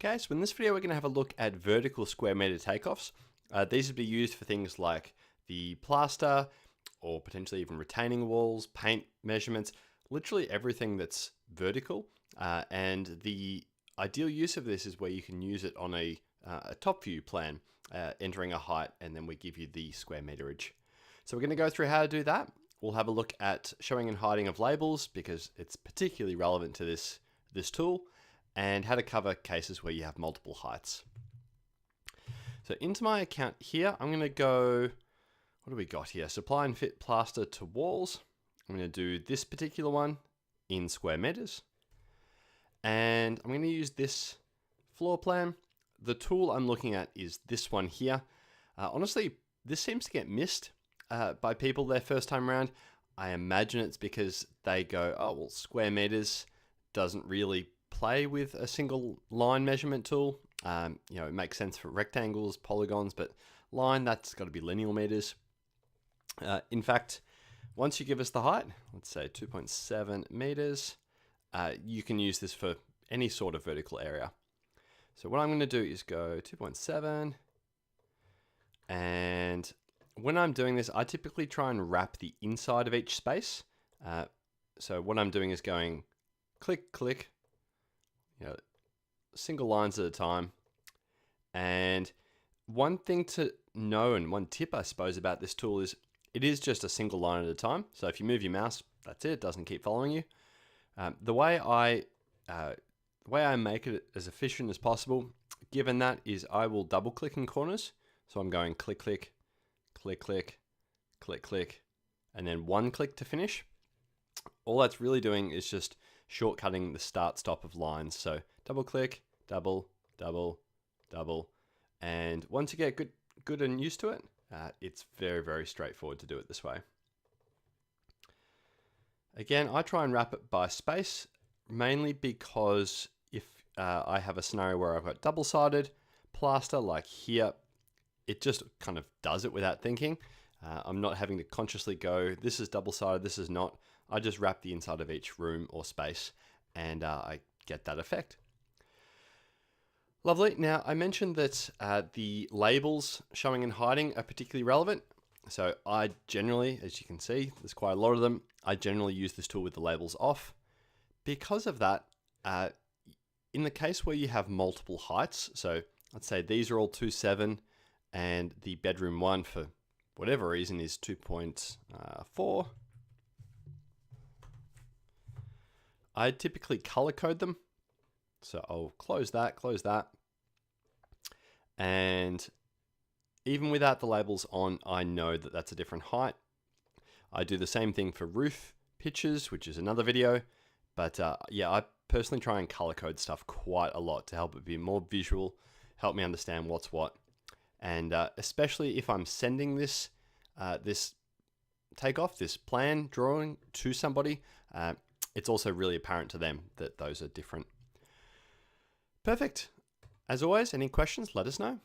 Okay, so in this video we're going to have a look at vertical square meter takeoffs. These would be used for things like the plaster or potentially even retaining walls, paint measurements, literally everything that's vertical. And the ideal use of this is where you can use it on a top view plan, entering a height, and then we give you the square meterage. So we're going to go through how to do that. We'll have a look at showing and hiding of labels because it's particularly relevant to this tool, and how to cover cases where you have multiple heights. So into my account here, I'm going to go, what do we got here? Supply and fit plaster to walls. I'm going to do this particular one in square meters. And I'm going to use this floor plan. The tool I'm looking at is this one here. Honestly, this seems to get missed by people their first time around. I imagine it's because they go, oh, well, square meters doesn't really play with a single line measurement tool. It makes sense for rectangles, polygons, but line, that's got to be lineal meters. In fact, once you give us the height, let's say 2.7 meters, you can use this for any sort of vertical area. So what I'm going to do is go 2.7, and when I'm doing this, I typically try and wrap the inside of each space. So what I'm doing is going click, click, single lines at a time. And one thing to know, and one tip I suppose about this tool, is it is just a single line at a time. So if you move your mouse, that's it, it doesn't keep following you. The way I make it as efficient as possible, given that, is I will double click in corners. So I'm going click, click, click, click, click, click, and then one click to finish. All that's really doing is just shortcutting the start stop of lines. So double click, double, double, double. And once you get good and used to it, it's very, very straightforward to do it this way. Again, I try and wrap it by space, mainly because if I have a scenario where I've got double-sided plaster like here, it just kind of does it without thinking. I'm not having to consciously go, this is double-sided, this is not. I just wrap the inside of each room or space, and I get that effect. Lovely. Now, I mentioned that the labels showing and hiding are particularly relevant. So I generally, as you can see, there's quite a lot of them. I generally use this tool with the labels off. Because of that, in the case where you have multiple heights, so let's say these are all 2.7 and the bedroom one, for whatever reason, is 2.4. I typically color code them. So I'll close that. And even without the labels on, I know that that's a different height. I do the same thing for roof pitches, which is another video. But yeah, I personally try and color code stuff quite a lot to help it be more visual, help me understand what's what. And especially if I'm sending this takeoff, this plan drawing to somebody, it's also really apparent to them that those are different. Perfect. As always, any questions, let us know.